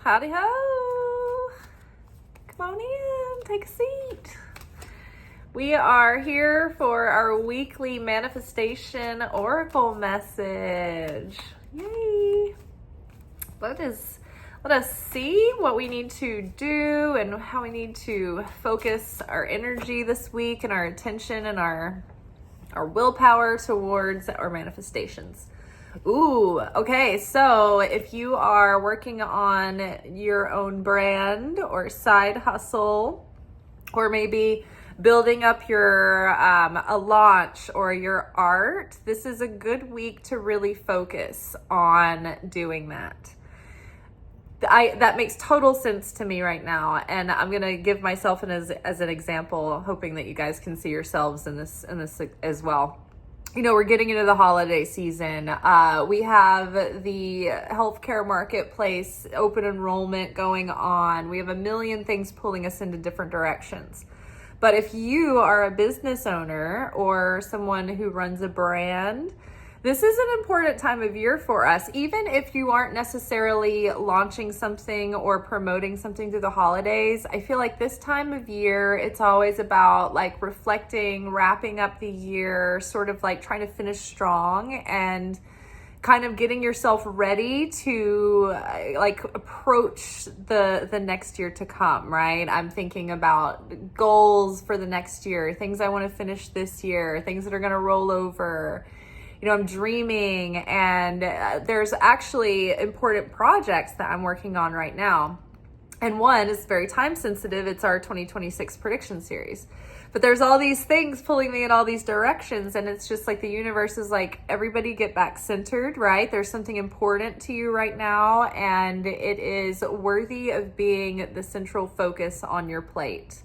Howdy ho! Come on in, take a seat. We are here for our weekly manifestation oracle message. Yay! Let us see what we need to do and how we need to focus our energy this week and our attention and our willpower towards our manifestations. Ooh, okay. So if you are working on your own brand or side hustle, or maybe building up your a launch or your art, this is a good week to really focus on doing that. That makes total sense to me right now, and I'm gonna give myself as an example, hoping that you guys can see yourselves in this as well. You know, we're getting into the holiday season. We have the healthcare marketplace open enrollment going on. We have a million things pulling us into different directions. But if you are a business owner or someone who runs a brand, this is an important time of year for us. Even if you aren't necessarily launching something or promoting something through the holidays, I feel like this time of year, it's always about like reflecting, wrapping up the year, sort of like trying to finish strong and kind of getting yourself ready to like approach the next year to come, right? I'm thinking about goals for the next year, things I want to finish this year, things that are going to roll over. You know, I'm dreaming, and there's actually important projects that I'm working on right now. And one is very time sensitive. It's our 2026 prediction series. But there's all these things pulling me in all these directions, and it's just like the universe is like, everybody get back centered, right? There's something important to you right now, and it is worthy of being the central focus on your plate.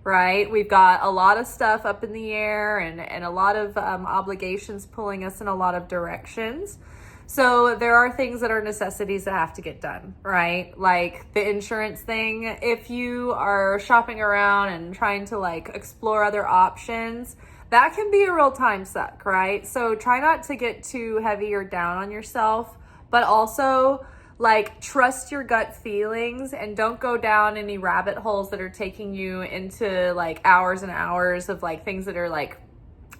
Right? We've got a lot of stuff up in the air and a lot of obligations pulling us in a lot of directions. So there are things that are necessities that have to get done, right? Like the insurance thing. If you are shopping around and trying to like explore other options, that can be a real time suck, right? So try not to get too heavy or down on yourself, but also like trust your gut feelings and don't go down any rabbit holes that are taking you into like hours and hours of like things that are like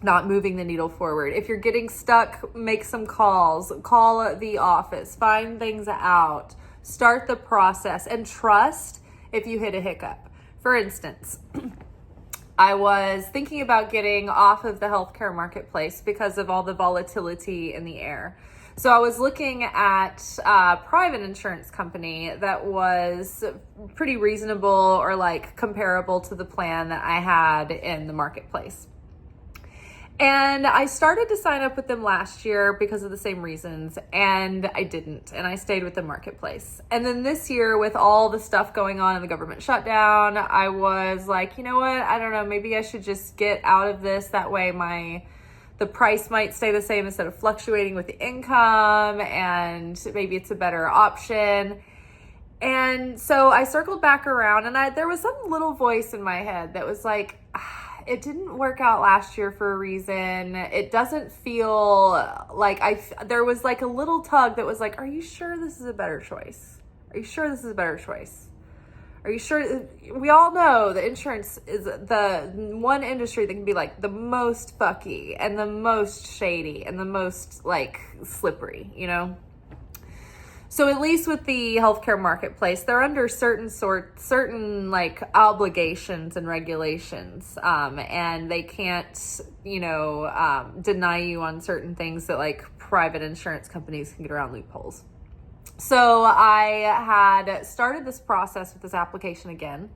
not moving the needle forward. If you're getting stuck, make some calls, call the office, find things out, start the process, and trust if you hit a hiccup. For instance, I was thinking about getting off of the healthcare marketplace because of all the volatility in the air. So I was looking at a private insurance company that was pretty reasonable or like comparable to the plan that I had in the marketplace. And I started to sign up with them last year because of the same reasons, and I didn't, and I stayed with the marketplace. And then this year, with all the stuff going on in the government shutdown, I was like, you know what, I don't know, maybe I should just get out of this. That way the price might stay the same instead of fluctuating with the income, and maybe it's a better option. And so I circled back around, and there was some little voice in my head that was like, it didn't work out last year for a reason. It doesn't feel like there was like a little tug that was like, are you sure this is a better choice? Are you sure this is a better choice? Are you sure? We all know that insurance is the one industry that can be like the most fucky and the most shady and the most like slippery, you know? So at least with the healthcare marketplace, they're under certain like obligations and regulations, and they can't, deny you on certain things that like private insurance companies can get around loopholes. So I had started this process with this application again,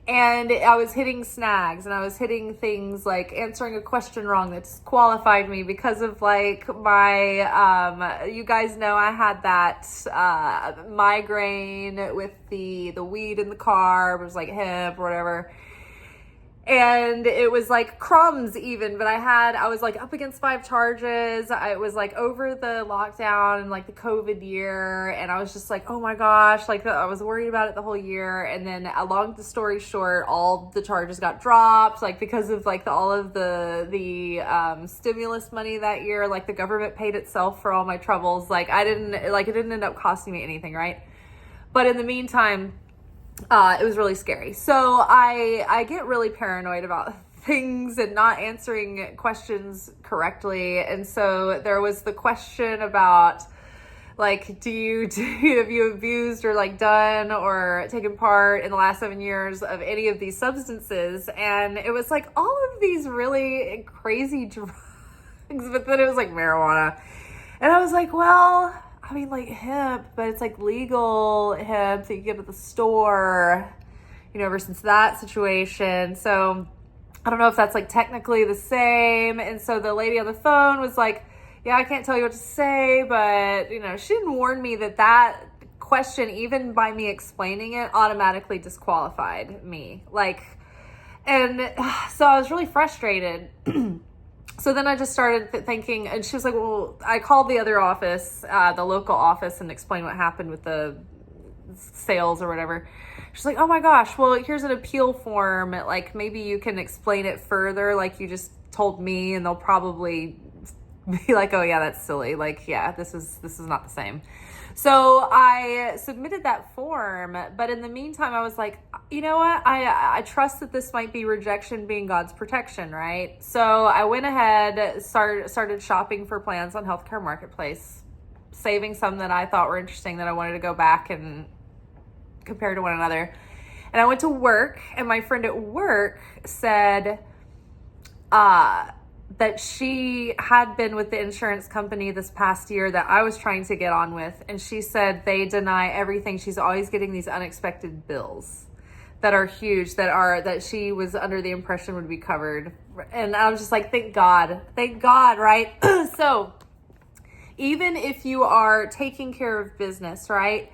and I was hitting snags, and I was hitting things like answering a question wrong that disqualified me because of like my, you guys know I had that migraine with the weed in the car. It was like hemp or whatever. And it was like crumbs even, but I was like up against 5 charges. I was like over the lockdown and like the COVID year. And I was just like, oh my gosh, like I was worried about it the whole year. And then along the story short, all the charges got dropped, like because of like all of the stimulus money that year, like the government paid itself for all my troubles. Like it didn't end up costing me anything, right? But in the meantime, it was really scary. So I get really paranoid about things and not answering questions correctly. And so there was the question about, like, have you abused or like done or taken part in the last 7 years of any of these substances? And it was like all of these really crazy drugs, but then it was like marijuana. And I was like, well, I mean, like hemp, but it's like legal hemp that you get at the store, ever since that situation. So I don't know if that's like technically the same. And so the lady on the phone was like, yeah, I can't tell you what to say, but she didn't warn me that question, even by me explaining it, automatically disqualified me. And so I was really frustrated. So then I just started thinking, and she was like, well, I called the other office, the local office, and explained what happened with the sales or whatever. She's like, oh my gosh, well, here's an appeal form. Like, maybe you can explain it further, like you just told me, and they'll probably be like, oh yeah, that's silly. Like, yeah, this is not the same. So I submitted that form, but in the meantime, I was like, you know what? I trust that this might be rejection being God's protection, right? So I went ahead, started shopping for plans on Healthcare Marketplace, saving some that I thought were interesting that I wanted to go back and compare to one another. And I went to work, and my friend at work said, that she had been with the insurance company this past year that I was trying to get on with. And she said they deny everything. She's always getting these unexpected bills that are huge, that she was under the impression would be covered. And I was just like, thank God, right? So even if you are taking care of business, right?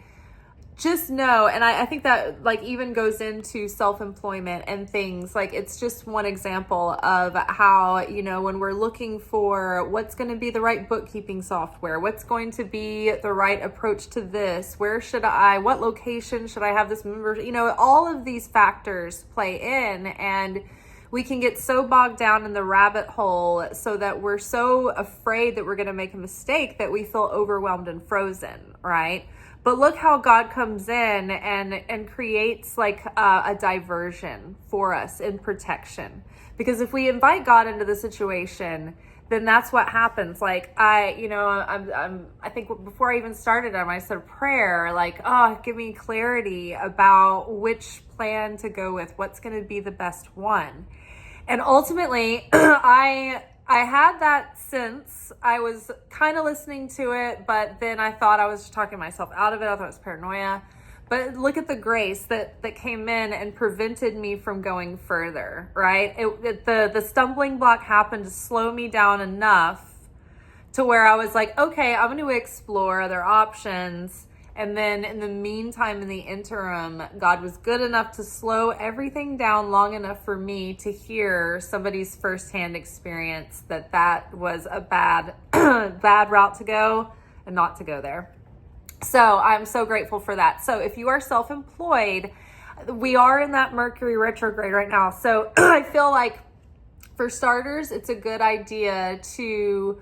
Just know, and I think that like even goes into self-employment and things, like it's just one example of how, when we're looking for what's going to be the right bookkeeping software, what's going to be the right approach to this, what location should I have this member, all of these factors play in, and we can get so bogged down in the rabbit hole so that we're so afraid that we're going to make a mistake that we feel overwhelmed and frozen, right? But look how God comes in and creates like a diversion for us in protection. Because if we invite God into the situation, then that's what happens. Like I think before I even started, I said a prayer like, oh, give me clarity about which plan to go with, what's going to be the best one. And ultimately, I had that sense. I was kind of listening to it, but then I thought I was just talking myself out of it. I thought it was paranoia. But look at the grace that came in and prevented me from going further, right? The stumbling block happened to slow me down enough to where I was like, okay, I'm going to explore other options. And then in the meantime, in the interim, God was good enough to slow everything down long enough for me to hear somebody's firsthand experience that was a bad route to go and not to go there. So I'm so grateful for that. So if you are self-employed, we are in that Mercury retrograde right now. So I feel like for starters, it's a good idea to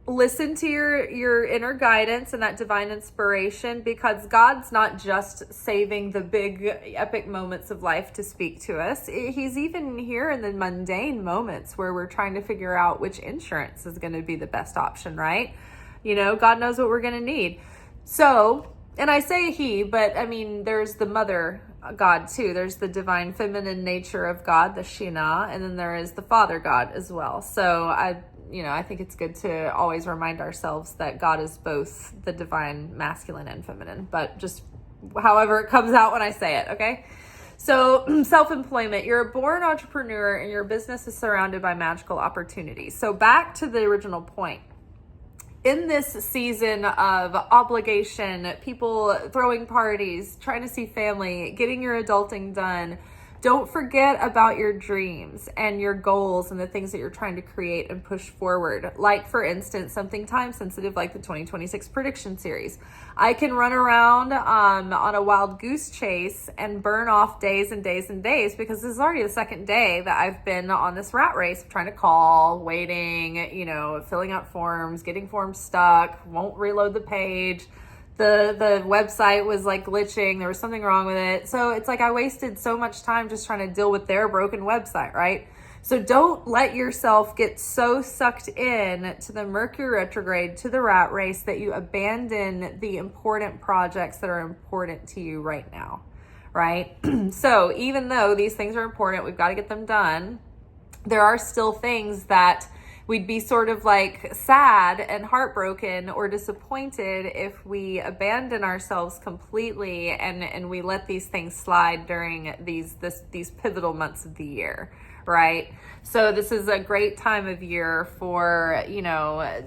listen to your inner guidance and that divine inspiration, because God's not just saving the big epic moments of life to speak to us. He's even here in the mundane moments where we're trying to figure out which insurance is going to be the best option, right? God knows what we're going to need. So, and I say he, but I mean, there's the mother God too. There's the divine feminine nature of God, the Shina, and then there is the father God as well. So I think it's good to always remind ourselves that God is both the divine masculine and feminine, but just however it comes out when I say it, okay? So self-employment, you're a born entrepreneur and your business is surrounded by magical opportunities. So back to the original point. In this season of obligation, people throwing parties, trying to see family, getting your adulting done, don't forget about your dreams and your goals and the things that you're trying to create and push forward. Like, for instance, something time sensitive like the 2026 prediction series. I can run around on a wild goose chase and burn off days and days and days, because this is already the second day that I've been on this rat race of trying to call, waiting, filling out forms, getting forms stuck, won't reload the page. the website was like glitching. There was something wrong with it. So it's like I wasted so much time just trying to deal with their broken website, right? So don't let yourself get so sucked in to the Mercury retrograde, to the rat race, that you abandon the important projects that are important to you right now, right? So even though these things are important, we've got to get them done, there are still things that we'd be sort of like sad and heartbroken or disappointed if we abandon ourselves completely and we let these things slide during these pivotal months of the year, right? So this is a great time of year for, you know,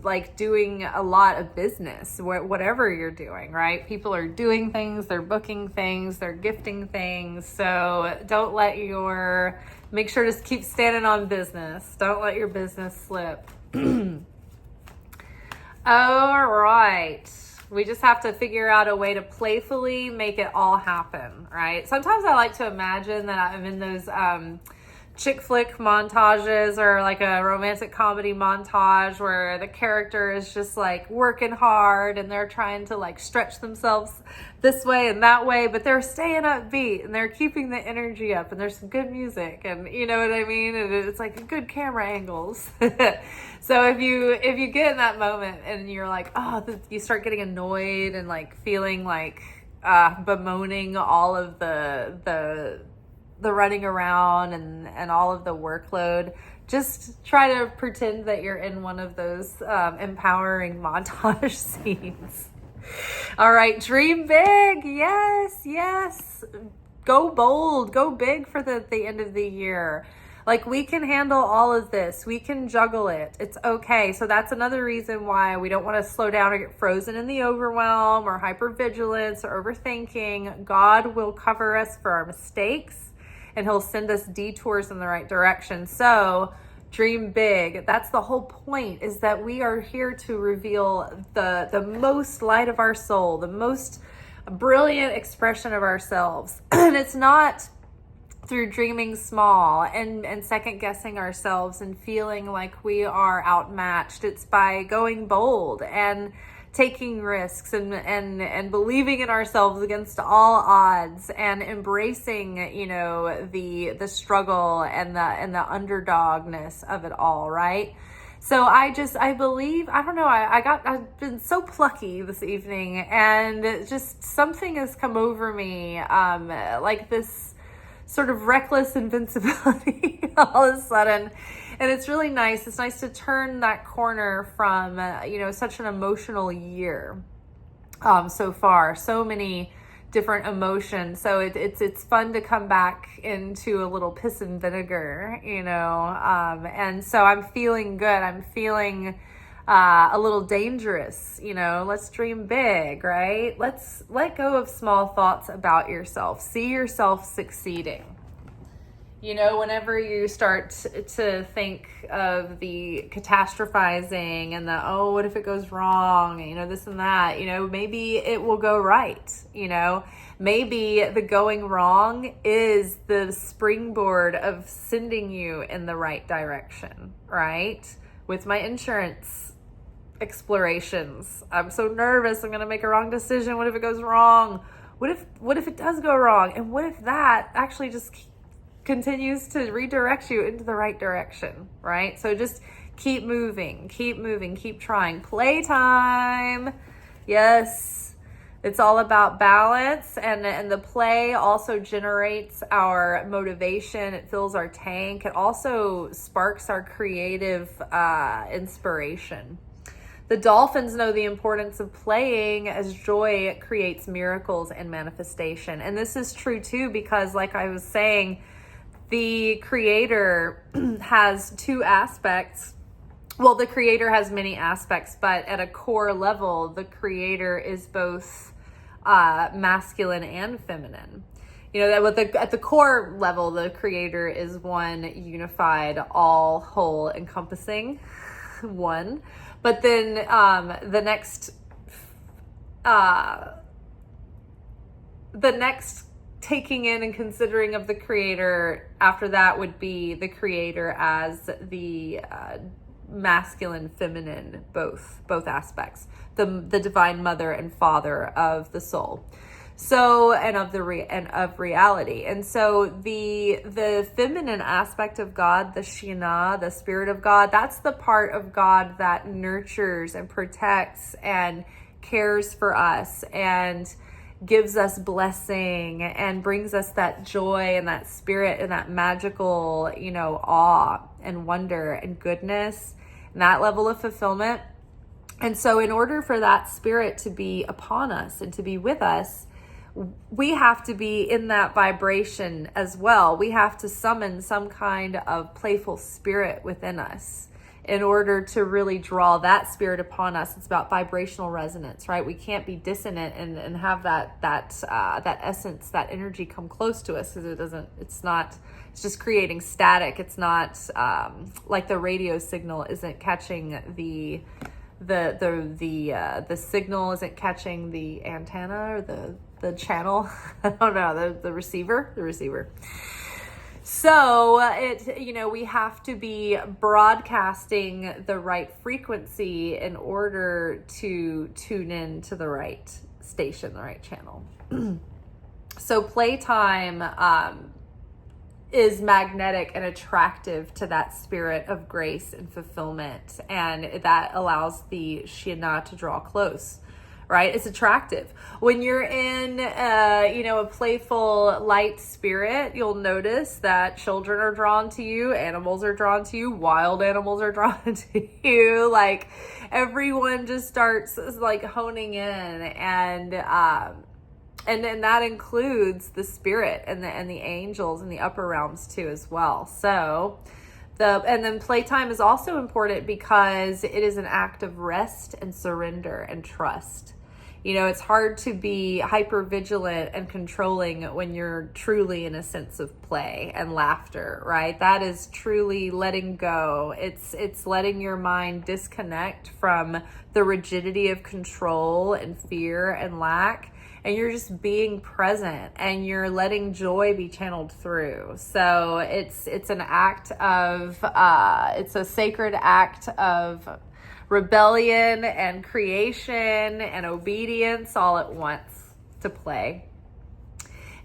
like doing a lot of business, whatever you're doing, right? People are doing things, they're booking things, they're gifting things. So don't let make sure to keep standing on business. Don't let your business slip. All right. We just have to figure out a way to playfully make it all happen, right? Sometimes I like to imagine that I'm in those chick flick montages or like a romantic comedy montage where the character is just like working hard and they're trying to like stretch themselves this way and that way, but they're staying upbeat and they're keeping the energy up and there's some good music and you know what I mean? And it's like good camera angles. So if you get in that moment and you're like, you start getting annoyed and like feeling like bemoaning all of the running around and all of the workload, just try to pretend that you're in one of those empowering montage scenes. All right, dream big. Yes. Go bold, go big for the end of the year. Like, we can handle all of this. We can juggle it. It's okay. So that's another reason why we don't want to slow down or get frozen in the overwhelm or hypervigilance or overthinking. God will cover us for our mistakes, and he'll send us detours in the right direction. So dream big. That's the whole point, is that we are here to reveal the most light of our soul, the most brilliant expression of ourselves. And it's not through dreaming small and second guessing ourselves and feeling like we are outmatched. It's by going bold and taking risks and believing in ourselves against all odds and embracing, you know, the struggle and the underdogness of it all, right? So I believe, I don't know, I've been so plucky this evening, and just something has come over me, like this sort of reckless invincibility all of a sudden. And it's really nice. It's nice to turn that corner from, such an emotional year so far. So many different emotions. So it's fun to come back into a little piss and vinegar, and so I'm feeling good. I'm feeling a little dangerous, let's dream big, right? Let's let go of small thoughts about yourself. See yourself succeeding. Whenever you start to think of the catastrophizing and what if it goes wrong, this and that, maybe it will go right, maybe the going wrong is the springboard of sending you in the right direction, right? With my insurance explorations, I'm so nervous. I'm going to make a wrong decision. What if it goes wrong? What if it does go wrong? And what if that actually just continues to redirect you into the right direction, right? So just keep moving, keep trying. Playtime. Yes. It's all about balance, and the play also generates our motivation. It fills our tank. It also sparks our creative inspiration. The dolphins know the importance of playing, as joy creates miracles and manifestation. And this is true too, because like I was saying, the creator has two aspects. Well, the creator has many aspects, but at a core level, the creator is both masculine and feminine. At the core level, the creator is one unified, all whole, encompassing one. But then the next taking in and considering of the creator after that would be the creator as the masculine, feminine, both aspects, the divine mother and father of the soul. So, and of reality. And so the feminine aspect of God, the Shekhinah, the spirit of God, that's the part of God that nurtures and protects and cares for us and gives us blessing and brings us that joy and that spirit and that magical, awe and wonder and goodness and that level of fulfillment. And so in order for that spirit to be upon us and to be with us, we have to be in that vibration as well. We have to summon some kind of playful spirit within us in order to really draw that spirit upon us. It's about vibrational resonance, right? We can't be dissonant and have that essence, that energy come close to us, because it's just creating static. It's not like the radio signal isn't catching the signal isn't catching the antenna or the channel. I don't know, the receiver. So we have to be broadcasting the right frequency in order to tune in to the right station, the right channel. So playtime is magnetic and attractive to that spirit of grace and fulfillment, and that allows the Shekhinah to draw close, right? It's attractive. When you're in a playful, light spirit, you'll notice that children are drawn to you, animals are drawn to you, wild animals are drawn to you. Like, everyone just starts like honing in, and then that includes the spirit and the angels and the upper realms too as well. So and then playtime is also important because it is an act of rest and surrender and trust. It's hard to be hyper vigilant and controlling when you're truly in a sense of play and laughter, right? That is truly letting go. It's letting your mind disconnect from the rigidity of control and fear and lack. And you're just being present, and you're letting joy be channeled through. So it's an act of, it's a sacred act of rebellion and creation and obedience all at once to play.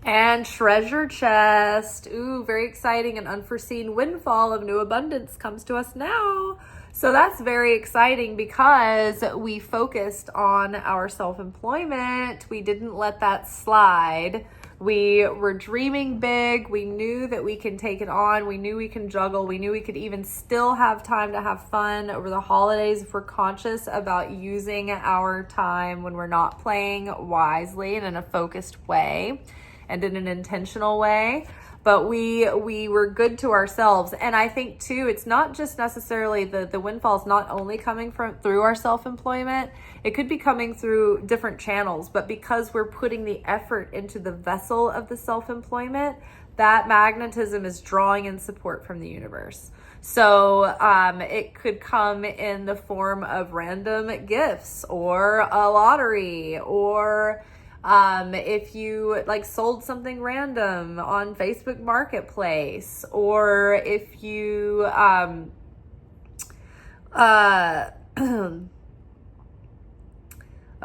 And treasure chest. Ooh, very exciting. An unforeseen windfall of new abundance comes to us now. So that's very exciting because we focused on our self-employment. We didn't let that slide. We were dreaming big. We knew that we can take it on. We knew we can juggle. We knew we could even still have time to have fun over the holidays if we're conscious about using our time when we're not playing wisely and in a focused way and in an intentional way. But we were good to ourselves. And I think too, it's not just necessarily the windfalls not only coming through our self-employment, it could be coming through different channels, but because we're putting the effort into the vessel of the self-employment, that magnetism is drawing in support from the universe. So it could come in the form of random gifts or a lottery, or if you like sold something random on Facebook Marketplace, or if you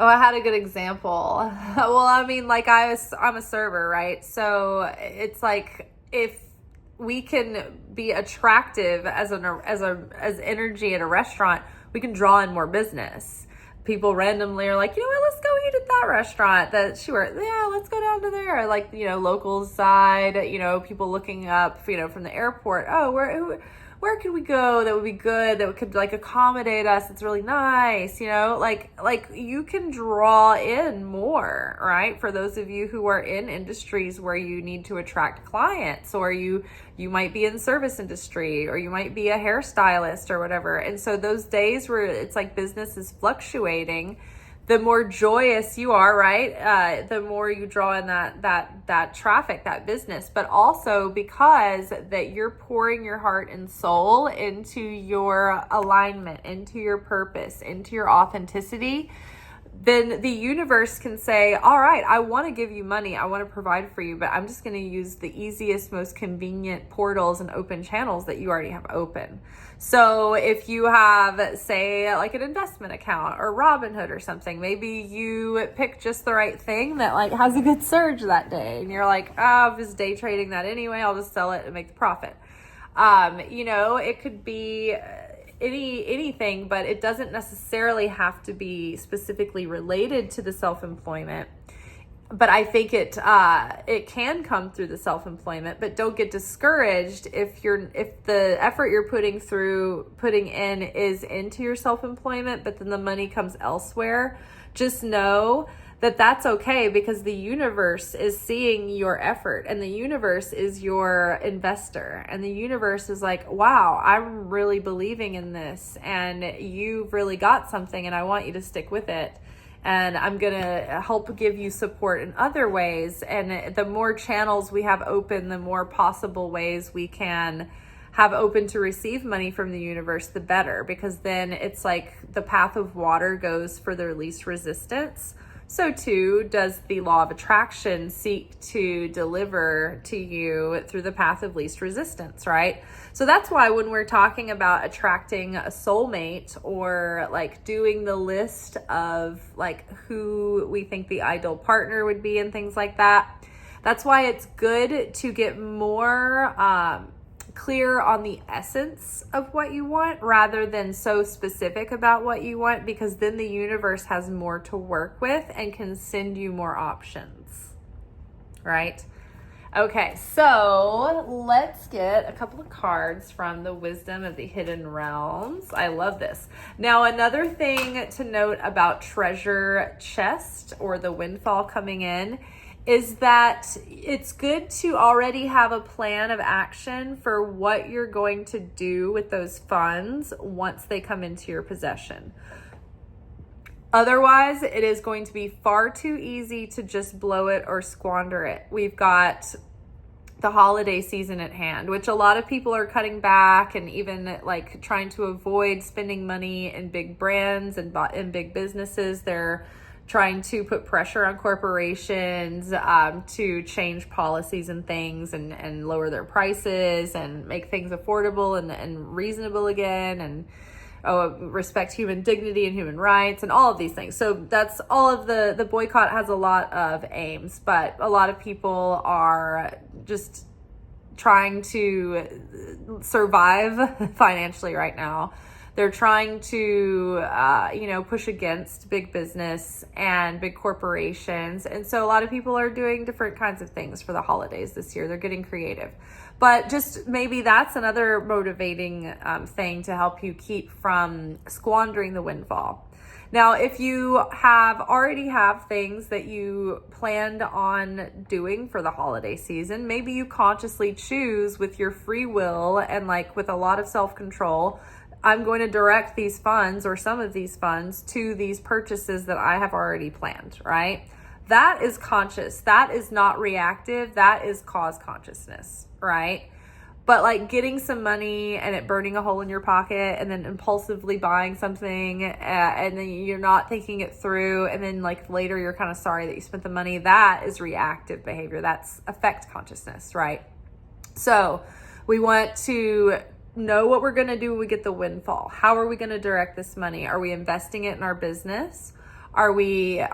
I had a good example. Well, I mean, like I'm a server, right? So it's like, if we can be attractive as energy at a restaurant, we can draw in more business. People randomly are like, you know what, let's go eat at that restaurant that she worked. Yeah, let's go down to there. Like, local side, people looking up, from the airport. Oh, where could we go that would be good, that could like accommodate us? It's really nice, like you can draw in more, right? For those of you who are in industries where you need to attract clients, or you might be in service industry, or you might be a hairstylist or whatever. And so those days where it's like business is fluctuating, the more joyous you are, right? The more you draw in that traffic, that business, but also because that you're pouring your heart and soul into your alignment, into your purpose, into your authenticity, then the universe can say, all right, I want to give you money. I want to provide for you, but I'm just going to use the easiest, most convenient portals and open channels that you already have open. So if you have, say, like an investment account or Robinhood or something, maybe you pick just the right thing that like has a good surge that day. And you're like, I'm just day trading that anyway. I'll just sell it and make the profit. It could be anything, but it doesn't necessarily have to be specifically related to the self-employment. But I think it can come through the self-employment, but don't get discouraged if the effort you're putting in is into your self-employment, but then the money comes elsewhere. Just know that that's okay, because the universe is seeing your effort, and the universe is your investor, and the universe is like, wow, I'm really believing in this, and you've really got something, and I want you to stick with it. And I'm going to help give you support in other ways. And the more channels we have open, the more possible ways we can have open to receive money from the universe, the better. Because then it's like the path of water goes for the least resistance. So too does the law of attraction seek to deliver to you through the path of least resistance, right? So that's why when we're talking about attracting a soulmate, or like doing the list of like who we think the ideal partner would be and things like that, that's why it's good to get more clear on the essence of what you want rather than so specific about what you want, because then the universe has more to work with and can send you more options, right? Okay, so let's get a couple of cards from the Wisdom of the Hidden Realms. I love this. Now, another thing to note about treasure chest or the windfall coming in is that it's good to already have a plan of action for what you're going to do with those funds once they come into your possession. Otherwise, it is going to be far too easy to just blow it or squander it. We've got the holiday season at hand, which a lot of people are cutting back and even like trying to avoid spending money in big brands and in big businesses. They're trying to put pressure on corporations to change policies and things and lower their prices and make things affordable and reasonable again, and respect human dignity and human rights and all of these things. So that's all of the boycott has a lot of aims, but a lot of people are just trying to survive financially right now. They're trying to, push against big business and big corporations. And so a lot of people are doing different kinds of things for the holidays this year. They're getting creative. But just maybe that's another motivating thing to help you keep from squandering the windfall. Now, if you already have things that you planned on doing for the holiday season, maybe you consciously choose with your free will and like with a lot of self-control, I'm going to direct these funds or some of these funds to these purchases that I have already planned, right? That is conscious. That is not reactive. That is cause consciousness, right? But like getting some money and it burning a hole in your pocket and then impulsively buying something and then you're not thinking it through and then like later you're kind of sorry that you spent the money, that is reactive behavior. That's affect consciousness, right? So we want to know what we're going to do when we get the windfall. How are we going to direct this money? Are we investing it in our business? Are we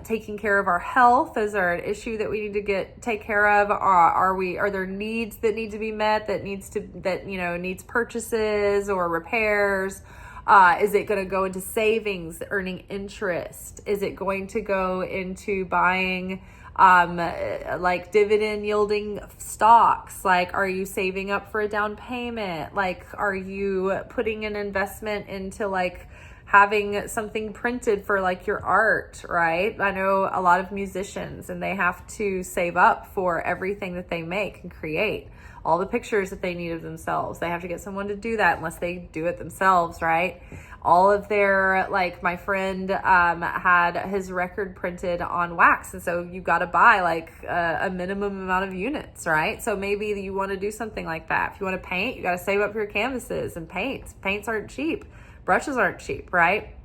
taking care of our health? Is there an issue that we need to take care of? Are there needs that need to be met that needs purchases or repairs? Is it going to go into savings, earning interest? Is it going to go into buying like dividend yielding stocks? Like, are you saving up for a down payment? Like, are you putting an investment into like having something printed for like your art, right? I know a lot of musicians and they have to save up for everything that they make and create. All the pictures that they need of themselves, they have to get someone to do that unless they do it themselves, right? All of their, like my friend had his record printed on wax, and so you got to buy like a minimum amount of units, right? So maybe you want to do something like that. If you want to paint, you got to save up for your canvases and paints. Paints aren't cheap. Brushes aren't cheap, right?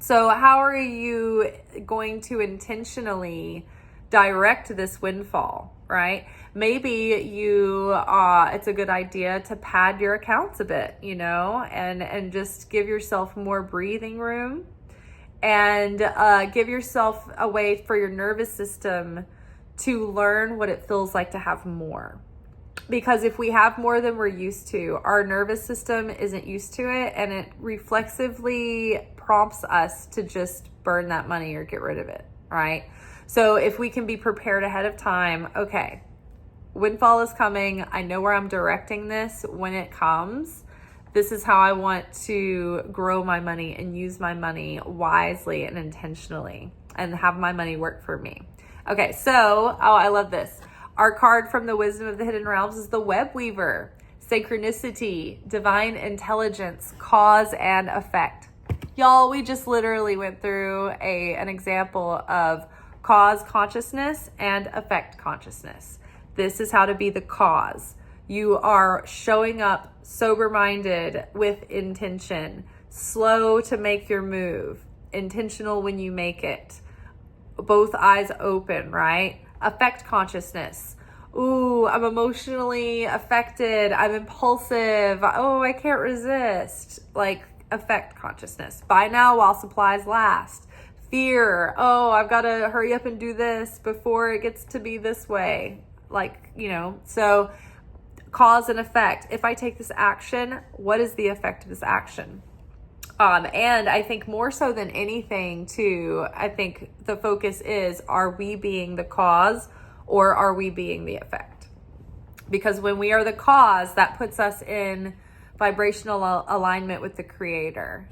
So how are you going to intentionally direct this windfall, right? Maybe it's a good idea to pad your accounts a bit, and just give yourself more breathing room, and give yourself a way for your nervous system to learn what it feels like to have more. Because if we have more than we're used to, our nervous system isn't used to it, and it reflexively prompts us to just burn that money or get rid of it, right? So if we can be prepared ahead of time, okay, windfall is coming. I know where I'm directing this when it comes. This is how I want to grow my money and use my money wisely and intentionally and have my money work for me. Okay, so, I love this. Our card from the Wisdom of the Hidden Realms is the Web Weaver. Synchronicity, divine intelligence, cause and effect. Y'all, we just literally went through an example of cause consciousness and effect consciousness. This is how to be the cause. You are showing up sober-minded with intention, slow to make your move, intentional when you make it, both eyes open, right? Effect consciousness. Ooh, I'm emotionally affected. I'm impulsive. Oh, I can't resist. Like effect consciousness. Buy now while supplies last. Fear. Oh, I've got to hurry up and do this before it gets to be this way. So cause and effect. If I take this action, what is the effect of this action? And I think more so than anything too, I think the focus is, are we being the cause or are we being the effect? Because when we are the cause, that puts us in vibrational alignment with the creator.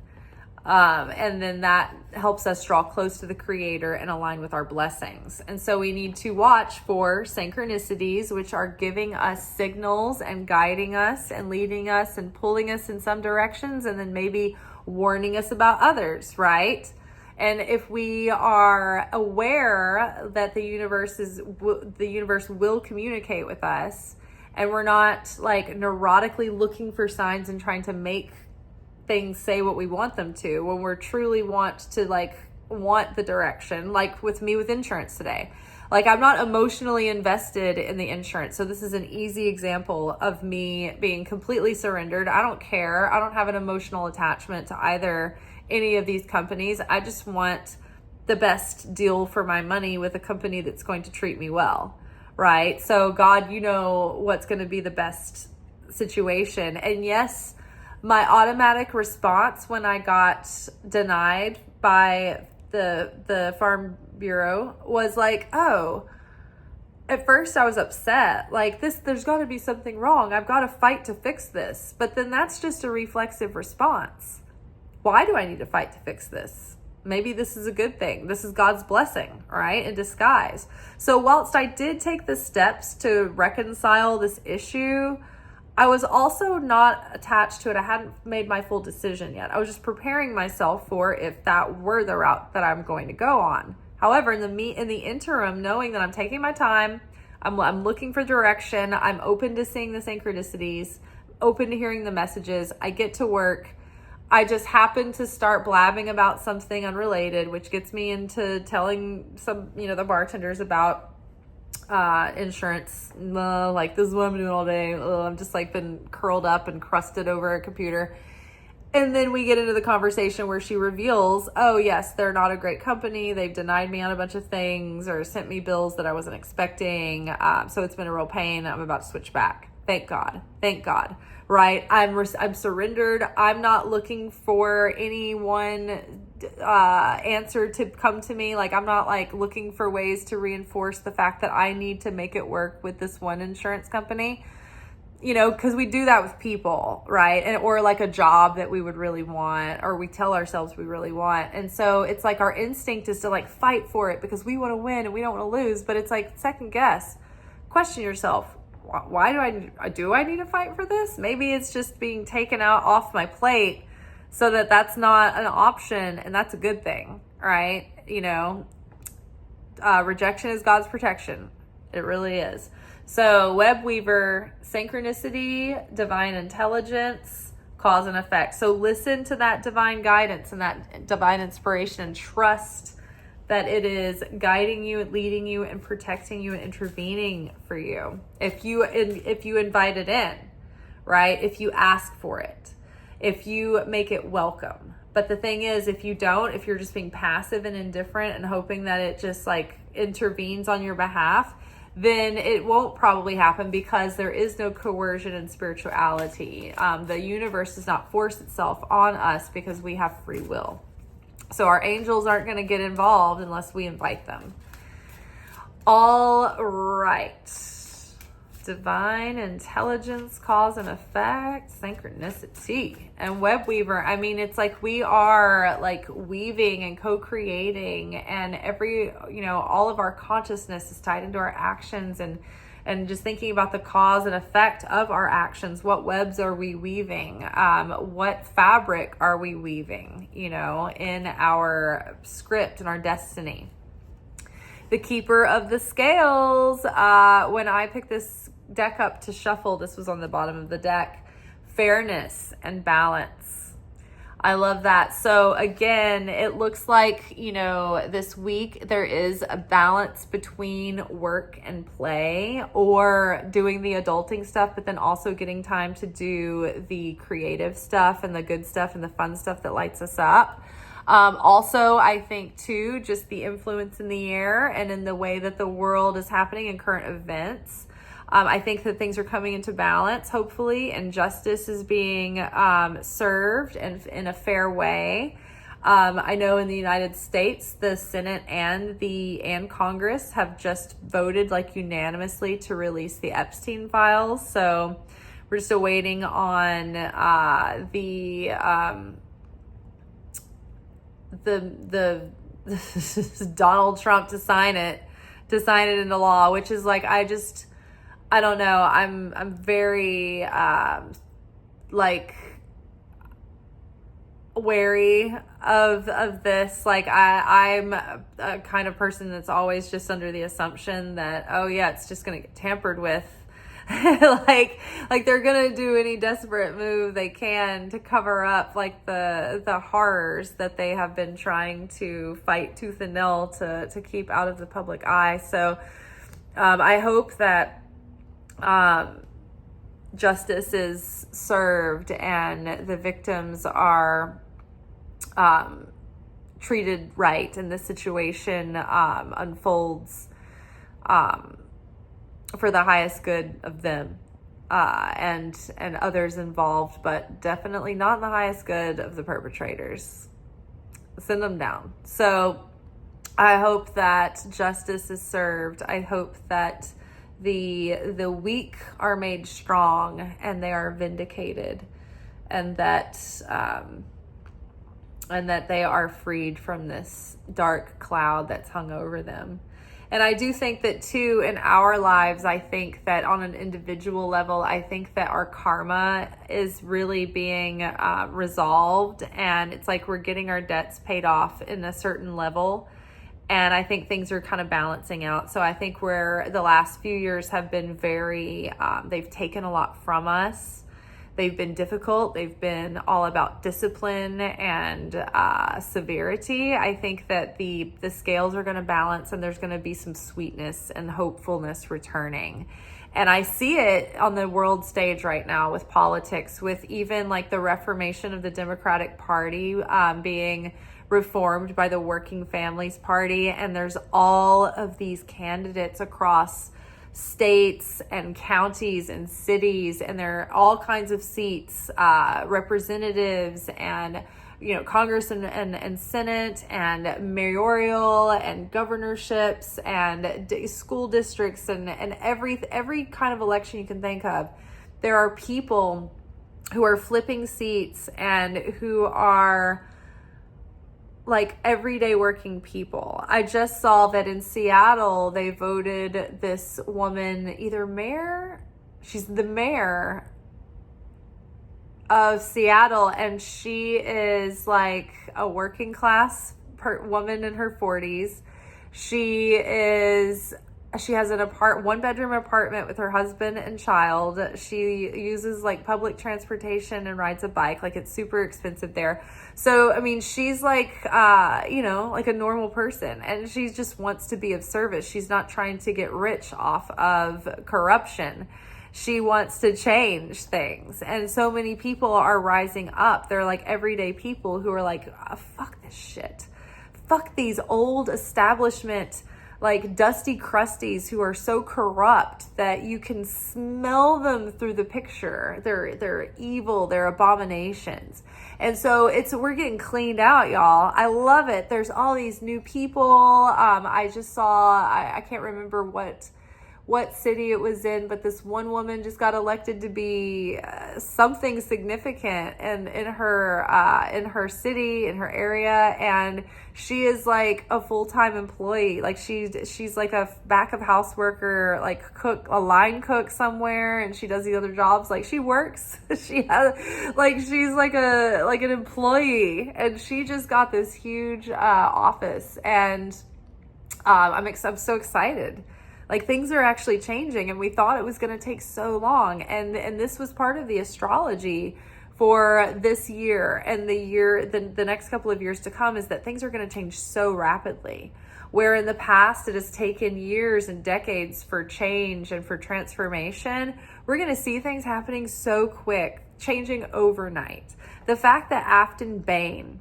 And then that helps us draw close to the creator and align with our blessings. And so we need to watch for synchronicities, which are giving us signals and guiding us and leading us and pulling us in some directions, and then maybe warning us about others, right? And if we are aware that the universe will communicate with us, and we're not like neurotically looking for signs and trying to make things say what we want them to, when we're truly want the direction, like with me with insurance today. Like, I'm not emotionally invested in the insurance. So this is an easy example of me being completely surrendered. I don't care. I don't have an emotional attachment to either any of these companies. I just want the best deal for my money with a company that's going to treat me well, right? So God, you know what's going to be the best situation. And yes, my automatic response when I got denied by the Farm Bureau was like, oh, at first I was upset. Like, there's got to be something wrong. I've got to fight to fix this. But then that's just a reflexive response. Why do I need to fight to fix this? Maybe this is a good thing. This is God's blessing, right? In disguise. So whilst I did take the steps to reconcile this issue, I was also not attached to it. I hadn't made my full decision yet. I was just preparing myself for if that were the route that I'm going to go on. However, in the interim, knowing that I'm taking my time, I'm looking for direction, I'm open to seeing the synchronicities, open to hearing the messages, I get to work. I just happen to start blabbing about something unrelated, which gets me into telling the bartenders about insurance. Like, this is what I'm doing all day. I'm just like been curled up and crusted over a computer. And then we get into the conversation where she reveals, oh yes, they're not a great company. They've denied me on a bunch of things or sent me bills that I wasn't expecting. So it's been a real pain. I'm about to switch back. Thank God. Right? I'm surrendered. I'm not looking for any one answer to come to me. Like, I'm not like looking for ways to reinforce the fact that I need to make it work with this one insurance company. Because we do that with people, right? Or like a job that we would really want, or we tell ourselves we really want. And so it's like our instinct is to like fight for it because we want to win and we don't want to lose. But it's like second guess. Question yourself. Why do I need to fight for this? Maybe it's just being taken out off my plate so that that's not an option, and that's a good thing, right? Rejection is God's protection. It really is. So Web Weaver, synchronicity, divine intelligence, cause and effect. So listen to that divine guidance and that divine inspiration, and trust that it is guiding you and leading you and protecting you and intervening for you. If you invite it in, right? If you ask for it, if you make it welcome. But the thing is, if you don't, if you're just being passive and indifferent and hoping that it just like intervenes on your behalf, then it won't probably happen, because there is no coercion in spirituality. The universe does not force itself on us because we have free will. So our angels aren't going to get involved unless we invite them. All right. Divine intelligence, cause and effect, synchronicity, and web weaver. I mean, it's like we are like weaving and co-creating, and all of our consciousness is tied into our actions, and just thinking about the cause and effect of our actions. What webs are we weaving? What fabric are we weaving, in our script and our destiny? The keeper of the scales. When I picked this deck up to shuffle, this was on the bottom of the deck. Fairness and balance. I love that. So again, it looks like, this week there is a balance between work and play, or doing the adulting stuff, but then also getting time to do the creative stuff and the good stuff and the fun stuff that lights us up. Also, I think too, just the influence in the air and in the way that the world is happening in current events. I think that things are coming into balance, hopefully, and justice is being served and in a fair way. I know in the United States, the Senate and Congress have just voted like unanimously to release the Epstein files. So we're just awaiting on the Donald Trump to sign it into law, which is like, I don't know. I'm very wary of this. Like I'm a kind of person that's always just under the assumption that, oh yeah, it's just going to get tampered with. like they're going to do any desperate move they can to cover up like the horrors that they have been trying to fight tooth and nail to keep out of the public eye. So I hope that justice is served and the victims are treated right, and this situation unfolds for the highest good of them and others involved, but definitely not in the highest good of the perpetrators. Send them down. So I hope that justice is served. I hope that the weak are made strong and they are vindicated, and that they are freed from this dark cloud that's hung over them. And I do think that too, in our lives, I think that on an individual level, I think that our karma is really being resolved, and it's like we're getting our debts paid off in a certain level. And I think things are kind of balancing out. So I think where the last few years have been very, they've taken a lot from us. They've been difficult. They've been all about discipline and severity. I think that the scales are going to balance, and there's going to be some sweetness and hopefulness returning. And I see it on the world stage right now with politics, with even like the reformation of the Democratic Party being reformed by the Working Families Party. And there's all of these candidates across states and counties and cities, and there are all kinds of seats, representatives and Congress and Senate and mayoral and governorships and school districts and every kind of election you can think of. There are people who are flipping seats and who are like everyday working people. I just saw that in Seattle, they voted this woman, either mayor, she's the mayor of Seattle, and she is like a working class woman in her 40s. She is She has an one bedroom apartment with her husband and child. She uses like public transportation and rides a bike. Like, it's super expensive there. So, I mean, she's like, like a normal person, and she just wants to be of service. She's not trying to get rich off of corruption. She wants to change things. And so many people are rising up. They're like everyday people who are like, oh, fuck this shit. Fuck these old establishment, like dusty crusties who are so corrupt that you can smell them through the picture. They're evil, they're abominations. And so we're getting cleaned out, y'all. I love it. There's all these new people. I just saw, I can't remember what city it was in, but this one woman just got elected to be something significant in her city, in her area, and she is like a full-time employee. Like, she's like a back of house worker, like a line cook somewhere, and she does the other jobs. Like, she works. She's like an employee, and she just got this huge office, and I'm so excited. Like, things are actually changing, and we thought it was going to take so long. And this was part of the astrology for this year and the next couple of years to come, is that things are going to change so rapidly. Where in the past it has taken years and decades for change and for transformation, we're going to see things happening so quick, changing overnight. The fact that Afton Bain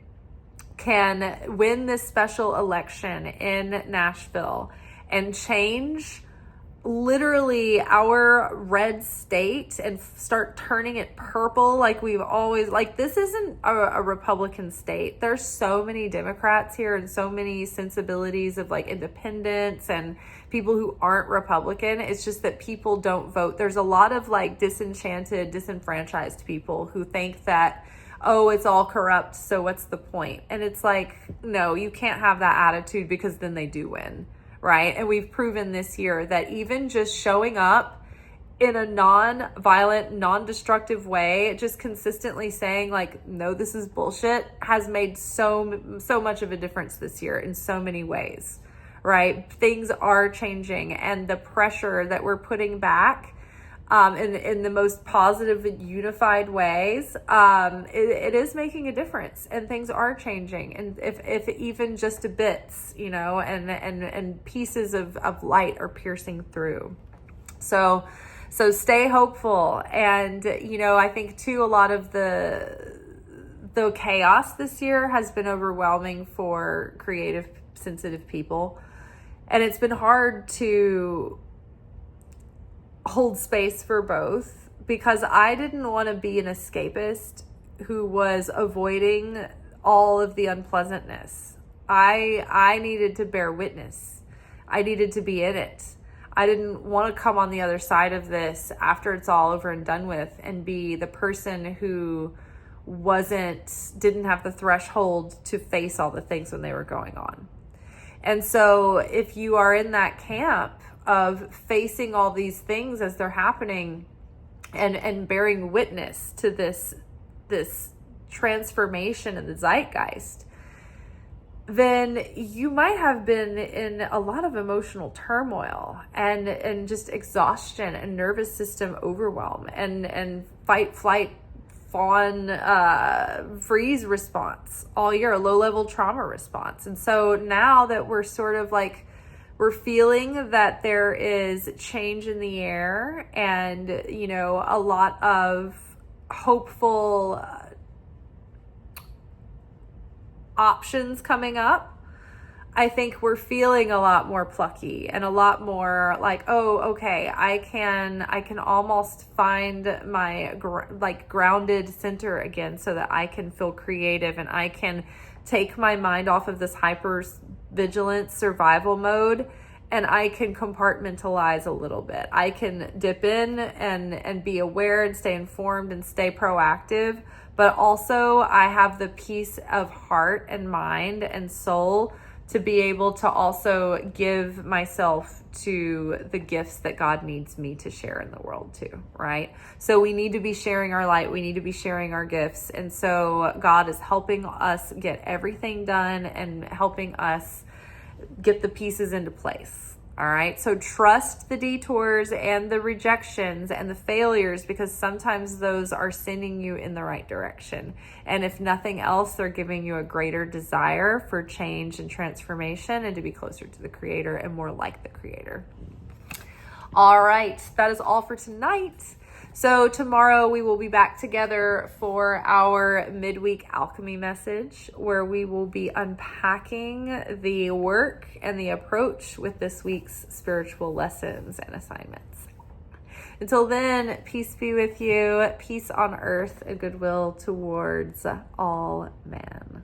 can win this special election in Nashville and change literally our red state and start turning it purple, like we've always, like, this isn't a Republican state. There's so many Democrats here and so many sensibilities of like independents and people who aren't Republican. It's just that people don't vote. There's a lot of like disenfranchised people who think that, oh, it's all corrupt, so what's the point? And it's like, no, you can't have that attitude, because then they do win. Right? And we've proven this year that even just showing up in a non-violent, non-destructive way, just consistently saying like, no, this is bullshit, has made so much of a difference this year in so many ways, right? Things are changing, and the pressure that we're putting back in the most positive and unified ways, it is making a difference, and things are changing. And if even just a bits, and pieces of light are piercing through. So stay hopeful. And, I think too, a lot of the chaos this year has been overwhelming for creative, sensitive people. And it's been hard to hold space for both, because I didn't want to be an escapist who was avoiding all of the unpleasantness. I needed to bear witness. I needed to be in it. I didn't want to come on the other side of this after it's all over and done with and be the person who didn't have the threshold to face all the things when they were going on. And so if you are in that camp of facing all these things as they're happening and bearing witness to this transformation in the zeitgeist, then you might have been in a lot of emotional turmoil and just exhaustion and nervous system overwhelm and fight, flight, fawn, freeze response all year, a low-level trauma response. And so now that we're sort of like, we're feeling that there is change in the air and, a lot of hopeful options coming up, I think we're feeling a lot more plucky and a lot more like, oh, okay, I can almost find my grounded center again, so that I can feel creative and I can take my mind off of this hyper vigilant survival mode, and I can compartmentalize a little bit. I can dip in and be aware and stay informed and stay proactive, but also I have the peace of heart and mind and soul to be able to also give myself to the gifts that God needs me to share in the world too, right? So we need to be sharing our light. We need to be sharing our gifts. And so God is helping us get everything done and helping us get the pieces into place. All right. So trust the detours and the rejections and the failures, because sometimes those are sending you in the right direction. And if nothing else, they're giving you a greater desire for change and transformation and to be closer to the Creator and more like the Creator. All right. That is all for tonight. So tomorrow we will be back together for our midweek alchemy message, where we will be unpacking the work and the approach with this week's spiritual lessons and assignments. Until then, peace be with you, peace on earth, and goodwill towards all men.